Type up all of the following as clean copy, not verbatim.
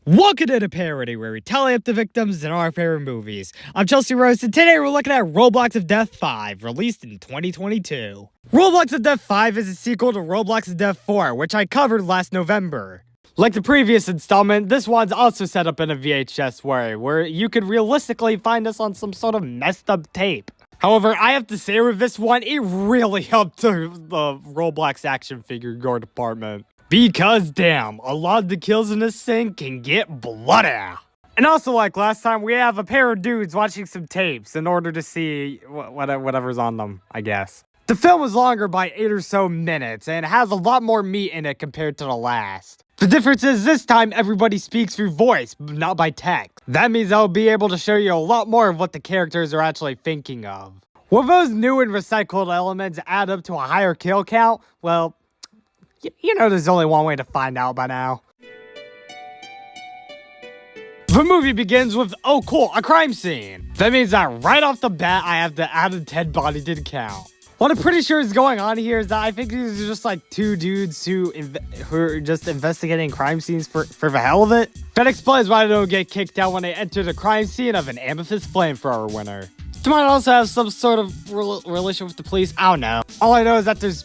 Welcome to the Parody, where we tally up the victims in our favorite movies. I'm Chelsea Rose, and today we're looking at Roblox of Death 5, released in 2022. Roblox of Death 5 is a sequel to Roblox of Death 4, which I covered last November. Like the previous installment, this one's also set up in a VHS way, where you could realistically find us on some sort of messed up tape. However, I have to say with this one, it really helped the Roblox action figure gore department. Because damn, a lot of the kills in this thing can get bloody. And also, like last time, we have a pair of dudes watching some tapes in order to see whatever's on them, I guess. The film was longer by 8 or so minutes, and it has a lot more meat in it compared to the last. The difference is this time everybody speaks through voice, not by text. That means I'll be able to show you a lot more of what the characters are actually thinking of. Will those new and recycled elements add up to a higher kill count? Well, you know there's only one way to find out by now. The movie begins with, oh cool, a crime scene. That means that right off the bat, I have to add a dead body to the count. What I'm pretty sure is going on here is that I think these are just like two dudes who are just investigating crime scenes for the hell of it. That explains why they don't get kicked out when they enter the crime scene of an amethyst flamethrower winner. They might also have some sort of relation with the police, I don't know. All I know is that there's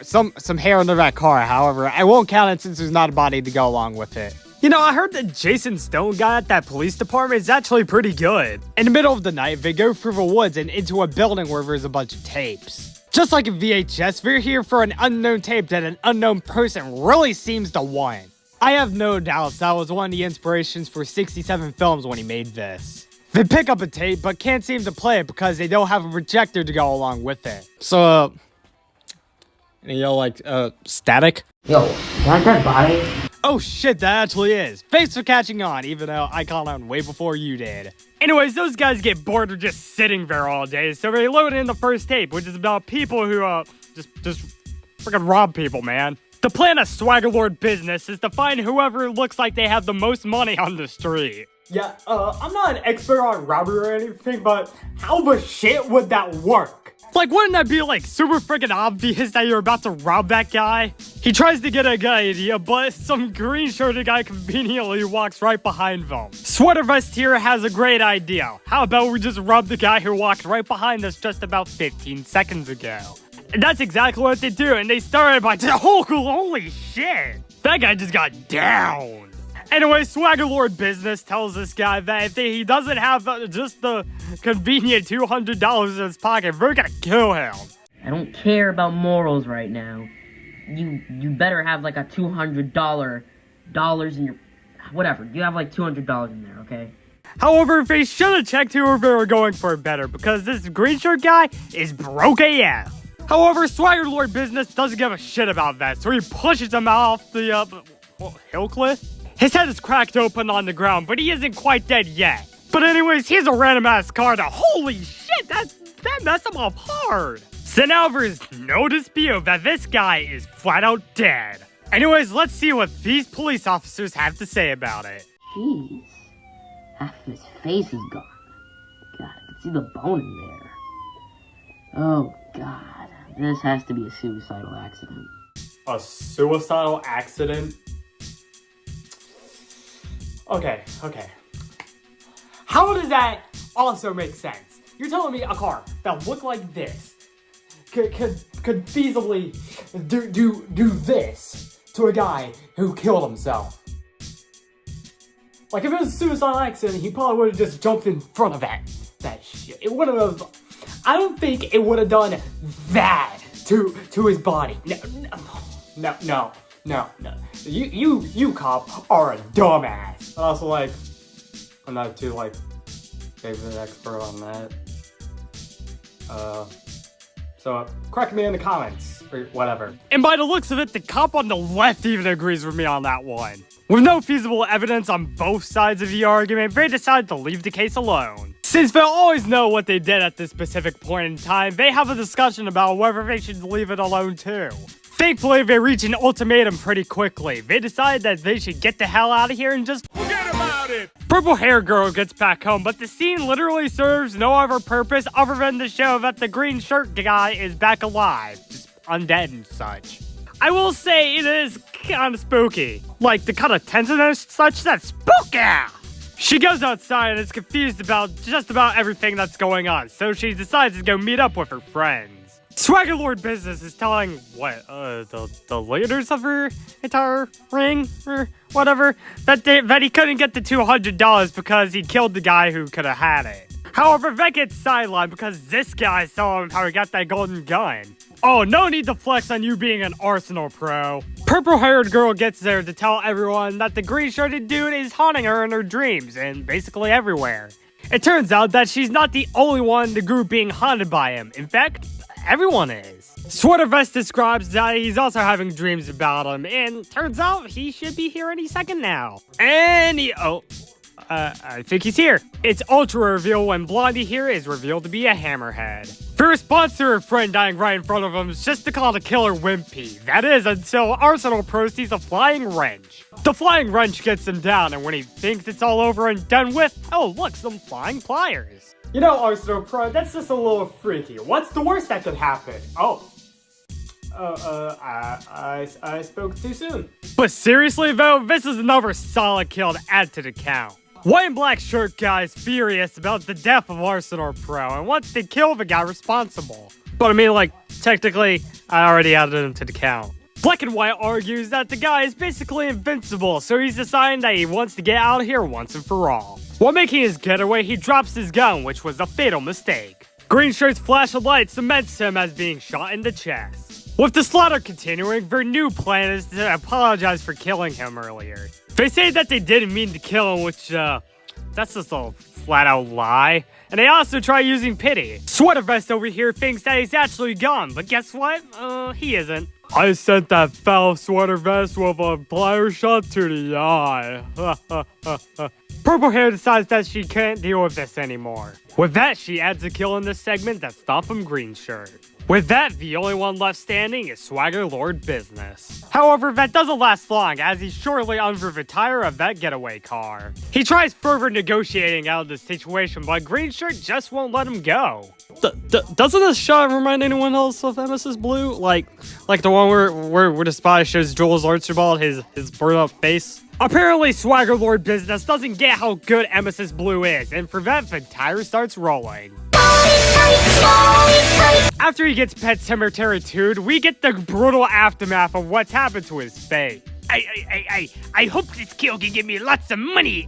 some hair under that car. However, I won't count it since there's not a body to go along with it. You know, I heard that Jason Stone guy at that police department is actually pretty good. In the middle of the night, they go through the woods and into a building where there's a bunch of tapes. Just like in VHS, we're here for an unknown tape that an unknown person really seems to want. I have no doubts that was one of the inspirations for 67 films when he made this. They pick up a tape, but can't seem to play it because they don't have a projector to go along with it. So, static? Yo, is that dead body? Oh shit, that actually is. Thanks for catching on, even though I caught on way before you did. Anyways, those guys get bored of just sitting there all day, so they load in the first tape, which is about people who, just freaking rob people, man. The plan of Swagger Lord Business is to find whoever looks like they have the most money on the street. Yeah, I'm not an expert on robbery or anything, but how the shit would that work? Like, wouldn't that be, like, super freaking obvious that you're about to rob that guy? He tries to get a good idea, but some green-shirted guy conveniently walks right behind them. Sweater Vest here has a great idea. How about we just rob the guy who walked right behind us just about 15 seconds ago? And that's exactly what they do, and they started by holy shit! That guy just got down! Anyway, Swagger Lord Business tells this guy that if he doesn't have just the convenient $200 in his pocket, we're gonna kill him. I don't care about morals right now. You better have like a $200 in your... Whatever, you have like $200 in there, okay? However, they should have checked who they were going for better, because this green shirt guy is broke AF. However, Swagger Lord Business doesn't give a shit about that, so he pushes him off the, hill cliff? His head is cracked open on the ground, but he isn't quite dead yet. But anyways, here's a random-ass car that, holy shit, that messed him up hard. So now there's no dispute that this guy is flat out dead. Anyways, let's see what these police officers have to say about it. Jeez. Half of his face is gone. God, I can see the bone in there. Oh, God. This has to be a suicidal accident. A suicidal accident? Okay. How does that also make sense? You're telling me a car that looked like this could feasibly do this to a guy who killed himself? Like, if it was a suicidal accident, he probably would have just jumped in front of that shit. It wouldn't have... I don't think it would have done that to his body. No. You cop are a dumbass. Also, like, I'm not too, like, big of an expert on that. So, correct me in the comments, or whatever. And by the looks of it, the cop on the left even agrees with me on that one. With no feasible evidence on both sides of the argument, they decided to leave the case alone. Since they'll always know what they did at this specific point in time, they have a discussion about whether they should leave it alone too. Thankfully, they reach an ultimatum pretty quickly. They decide that they should get the hell out of here and just forget about it! Purple hair girl gets back home, but the scene literally serves no other purpose other than to show that the green shirt guy is back alive, just undead and such. I will say it is kind of spooky. Like, the kind of tension and such, that's spooky! She goes outside and is confused about just about everything that's going on, so she decides to go meet up with her friends. Swagger Lord Business is telling, the leaders of her entire ring, or whatever, that he couldn't get the $200 because he killed the guy who could have had it. However, Vet gets sidelined because this guy saw him how he got that golden gun. Oh, no need to flex on you being an Arsenal pro. Purple-haired girl gets there to tell everyone that the green-shirted dude is haunting her in her dreams and basically everywhere. It turns out that she's not the only one in the group being haunted by him. In fact, everyone is. Sweater Vest describes that he's also having dreams about him, and turns out he should be here any second now. And I think he's here. It's ultra reveal when Blondie here is revealed to be a hammerhead. Her response to her friend dying right in front of him is just to call the killer wimpy. That is, until Arsenal Pro sees a flying wrench. The flying wrench gets him down, and when he thinks it's all over and done with, oh look, some flying pliers. You know, Arsenal Pro, that's just a little freaky. What's the worst that could happen? I spoke too soon. But seriously though, this is another solid kill to add to the count. White and black shirt guy is furious about the death of Arsenal Pro and wants to kill the guy responsible. But I mean, like, technically, I already added him to the count. Black and White argues that the guy is basically invincible, so he's deciding that he wants to get out of here once and for all. While making his getaway, he drops his gun, which was a fatal mistake. Green shirt's flash of light cements him as being shot in the chest. With the slaughter continuing, their new plan is to apologize for killing him earlier. They say that they didn't mean to kill him, which, that's just a flat-out lie. And they also try using pity. Sweater Vest over here thinks that he's actually gone, but guess what? He isn't. I sent that foul Sweater Vest with a plier shot to the eye. Purple Hair decides that she can't deal with this anymore. With that, she adds a kill in this segment that's not from Green Shirt. With that, the only one left standing is Swagger Lord Business. However, that doesn't last long, as he's shortly under the tire of that getaway car. He tries further negotiating out of the situation, but Green Shirt just won't let him go. Doesn't this shot remind anyone else of Emesis Blue? Like the one where the spy shows Joel's Archibald his burned up face? Apparently, Swagger Lord Business doesn't get how good Emesis Blue is, and for that, the tire starts rolling. After he gets Pet Cemetery-2'd, we get the brutal aftermath of what's happened to his fate. I hope this kill can give me lots of money.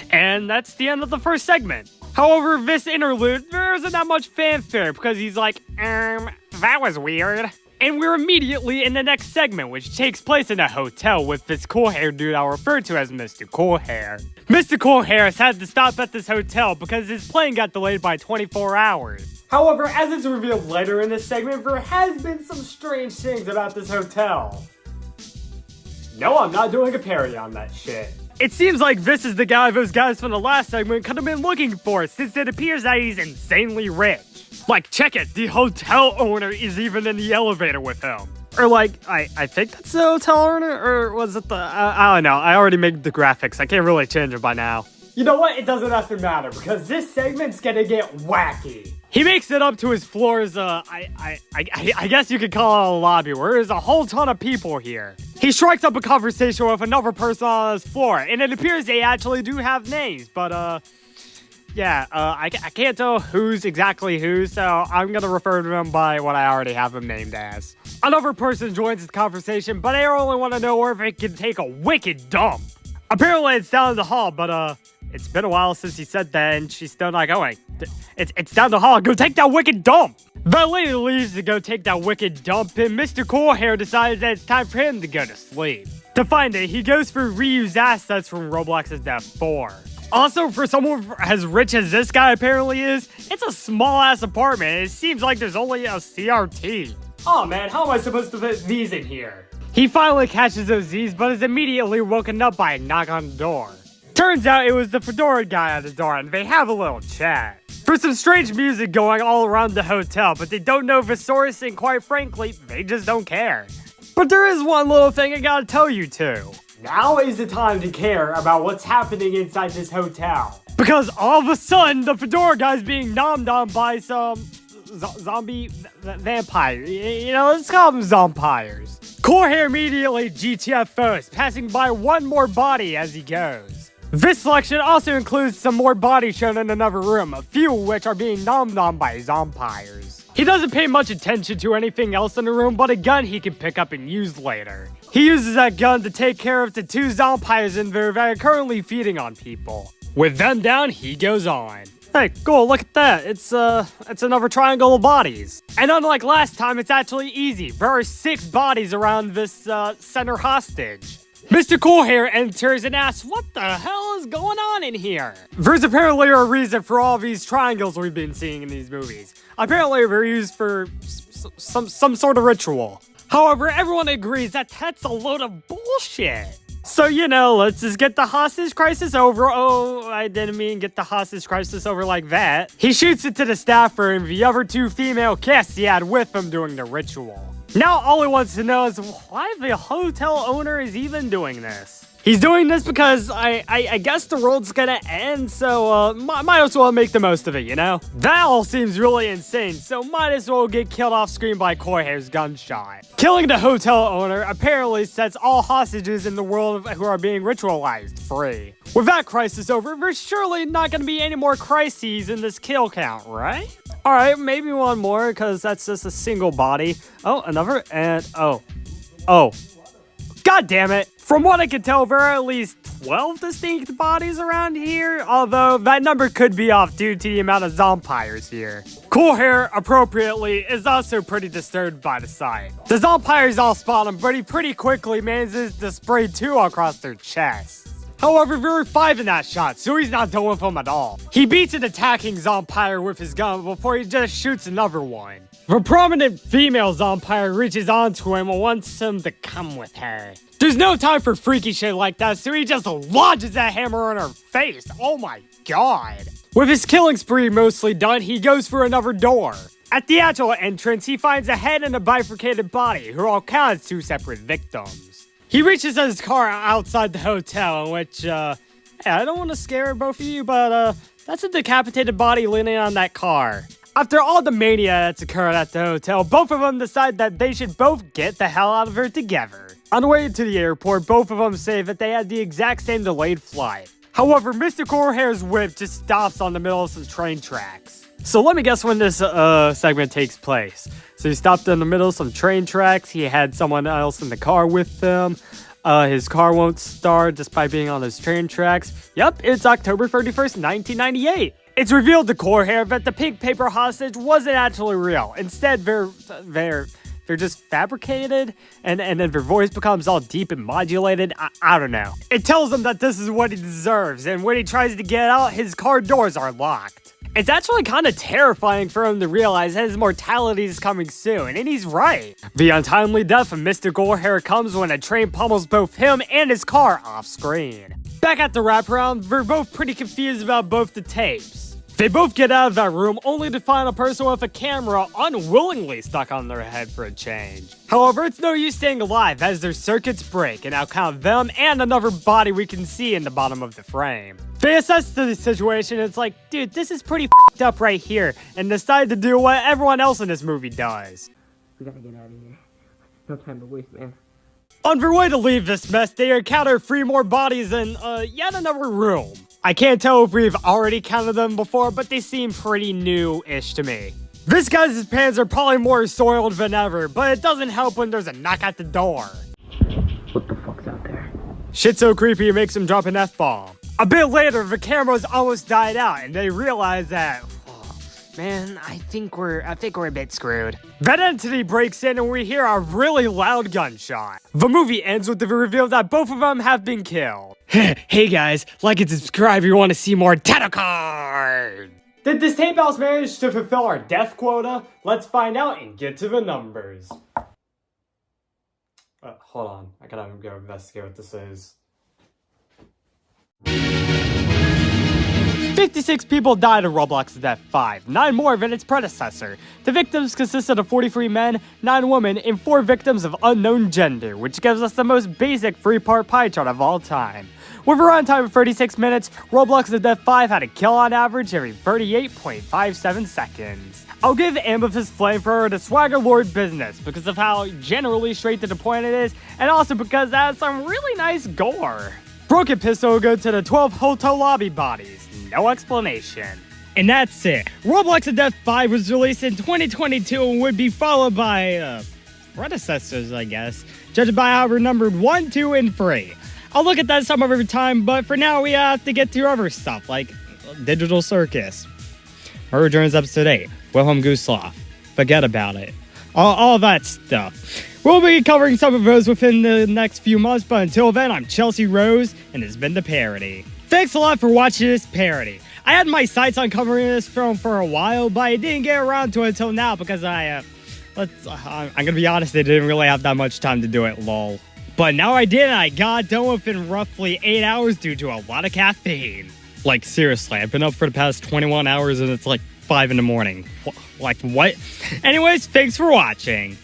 And that's the end of the first segment. However, this interlude, there isn't that much fanfare because he's like, that was weird. And we're immediately in the next segment, which takes place in a hotel with this cool hair dude I'll refer to as Mr. Cool Hair. Mr. Cool Hair has had to stop at this hotel because his plane got delayed by 24 hours. However, as it's revealed later in this segment, there has been some strange things about this hotel. No, I'm not doing a parody on that shit. It seems like this is the guy those guys from the last segment could have been looking for, since it appears that he's insanely rich. Like, check it, the hotel owner is even in the elevator with him. Or like, I think that's the hotel owner, or was it the, I don't know, I already made the graphics, I can't really change it by now. You know what, it doesn't have to matter, because this segment's gonna get wacky. He makes it up to his floor's, I guess you could call it a lobby, where there's a whole ton of people here. He strikes up a conversation with another person on his floor, and it appears they actually do have names, but, yeah, I can't tell who's exactly who, so I'm gonna refer to them by what I already have them named as. Another person joins the conversation, but they only want to know where they can take a wicked dump. Apparently it's down the hall, but it's been a while since he said that, and she's still not going. It's down the hall, go take that wicked dump! The lady leaves to go take that wicked dump, and Mr. Cool Hair decides that it's time for him to go to sleep. To find it, he goes for reused assets from Roblox's Death 4. Also, for someone as rich as this guy apparently is, it's a small-ass apartment, and it seems like there's only a CRT. Oh man, how am I supposed to fit these in here? He finally catches those Z's, but is immediately woken up by a knock on the door. Turns out it was the fedora guy at the door, and they have a little chat. There's some strange music going all around the hotel, but they don't know the source, and quite frankly, they just don't care. But there is one little thing I gotta tell you two. Now is the time to care about what's happening inside this hotel. Because all of a sudden, the fedora guy's being nommed on by some zombie vampire. You know, let's call them zompires. Cool Hair immediately GTFOs, passing by one more body as he goes. This selection also includes some more bodies shown in another room, a few of which are being nom-nommed by zompires. He doesn't pay much attention to anything else in the room but a gun he can pick up and use later. He uses that gun to take care of the two zompires in there that are currently feeding on people. With them down, he goes on. Hey, cool, look at that. It's another triangle of bodies. And unlike last time, it's actually easy. There are 6 bodies around this, center hostage. Mr. Cool Hair enters and asks, what the hell is going on in here? There's apparently a reason for all these triangles we've been seeing in these movies. Apparently they're used for some sort of ritual. However, everyone agrees that that's a load of bullshit. So, you know, let's just get the hostage crisis over. Oh, I didn't mean get the hostage crisis over like that. He shoots it to the staffer and the other 2 female guests he had with him during the ritual. Now all he wants to know is why the hotel owner is even doing this. He's doing this because I guess the world's gonna end, so might as well make the most of it, you know? That all seems really insane, so might as well get killed off screen by Cool Hair's gunshot. Killing the hotel owner apparently sets all hostages in the world who are being ritualized free. With that crisis over, there's surely not gonna be any more crises in this kill count, right? Alright, maybe one more, because that's just a single body. Oh, another, and oh. God damn it! From what I can tell, there are at least 12 distinct bodies around here, although that number could be off due to the amount of zompires here. Cool Hair, appropriately, is also pretty disturbed by the sight. The zompires all spot him, but he pretty quickly manages to spray 2 across their chests. However, there were 5 in that shot, so he's not done with them at all. He beats an attacking zompire with his gun before he just shoots another one. The prominent female zompire reaches onto him and wants him to come with her. There's no time for freaky shit like that, so he just lodges that hammer on her face. Oh my god. With his killing spree mostly done, he goes for another door. At the actual entrance, he finds a head and a bifurcated body, who all count as 2 separate victims. He reaches his car outside the hotel, in which, I don't want to scare both of you, but, that's a decapitated body leaning on that car. After all the mania that's occurred at the hotel, both of them decide that they should both get the hell out of here together. On the way to the airport, both of them say that they had the exact same delayed flight. However, Mr. Cool Hair's whip just stops on the middle of some train tracks. So let me guess when this segment takes place. So he stopped in the middle of some train tracks. He had someone else in the car with him. His car won't start despite being on those train tracks. Yep, it's October 31st, 1998. It's revealed to Cool Hair that the pink paper hostage wasn't actually real. Instead, they're just fabricated, and then their voice becomes all deep and modulated. I don't know. It tells him that this is what he deserves, and when he tries to get out, his car doors are locked. It's actually kind of terrifying for him to realize that his mortality is coming soon, and he's right. The untimely death of Mr. Cool Hair comes when a train pummels both him and his car off screen. Back at the wraparound, they're both pretty confused about both the tapes. They both get out of that room only to find a person with a camera unwillingly stuck on their head for a change. However, it's no use staying alive as their circuits break and I'll count them and another body we can see in the bottom of the frame. They assess the situation and it's like, dude, this is pretty f***ed up right here, and decide to do what everyone else in this movie does. We gotta get out of here. No time to waste, man. On their way to leave this mess, they encounter 3 more bodies in, yet another room. I can't tell if we've already counted them before, but they seem pretty new-ish to me. This guy's pants are probably more soiled than ever, but it doesn't help when there's a knock at the door. What the fuck's out there? Shit's so creepy it makes him drop an F-bomb. A bit later, the cameras almost died out, and they realize that, man, I think we're a bit screwed. That entity breaks in and we hear a really loud gunshot. The movie ends with the reveal that both of them have been killed. Hey guys, like and subscribe if you want to see more title cards. Did this tape house manage to fulfill our death quota? Let's find out and get to the numbers. Hold on, I gotta go investigate what this is. 56 people died of Roblox Death 5, 9 more than its predecessor. The victims consisted of 43 men, 9 women, and 4 victims of unknown gender, which gives us the most basic 3-part pie chart of all time. With a runtime of 36 minutes, Roblox of Death 5 had a kill on average every 38.57 seconds. I'll give Amorphous Flamethrower the Swagger Lord business because of how generally straight to the point it is, and also because it has some really nice gore. Broken Pistol will go to the 12 hotel lobby bodies, no explanation. And that's it. Roblox of Death 5 was released in 2022 and would be followed by, predecessors, I guess, judged by how we're numbered 1, 2, and 3. I'll look at that some other time, but for now we have to get to other stuff, like Digital Circus, Murder Drones Episode 8, Wilhelm Gustloff, forget about it. All that stuff. We'll be covering some of those within the next few months, but until then, I'm Chelsea Rose, and it's been the Parody. Thanks a lot for watching this parody. I had my sights on covering this film for a while, but I didn't get around to it until now because I'm gonna be honest, I didn't really have that much time to do it, lol. But now I did, and I got done within roughly 8 hours due to a lot of caffeine. Like, seriously, I've been up for the past 21 hours and it's like 5 in the morning. Like, what? Anyways, thanks for watching.